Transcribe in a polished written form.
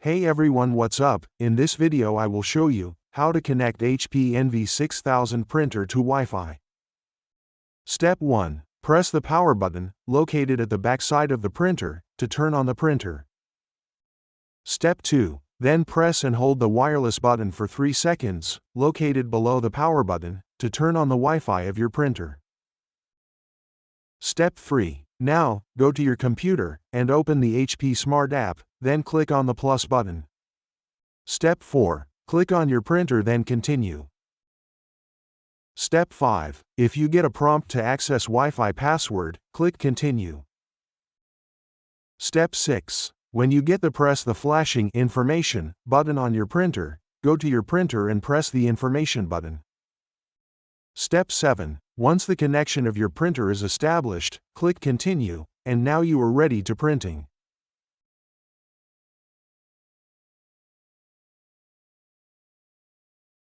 Hey everyone, what's up? In this video I will show you how to connect HP Envy 6000 printer to Wi-Fi. Step 1. Press the power button, located at the back side of the printer, to turn on the printer. Step 2. Then press and hold the wireless button for 3 seconds, located below the power button, to turn on the Wi-Fi of your printer. Step 3. Now, go to your computer and open the HP Smart app, then click on the plus button. Step 4. Click on your printer, then continue. Step 5. If you get a prompt to access Wi-Fi password, click Continue. Step 6. When you get press the flashing Information button on your printer, go to your printer and press the Information button. Step 7. Once the connection of your printer is established, click Continue, and now you are ready to printing.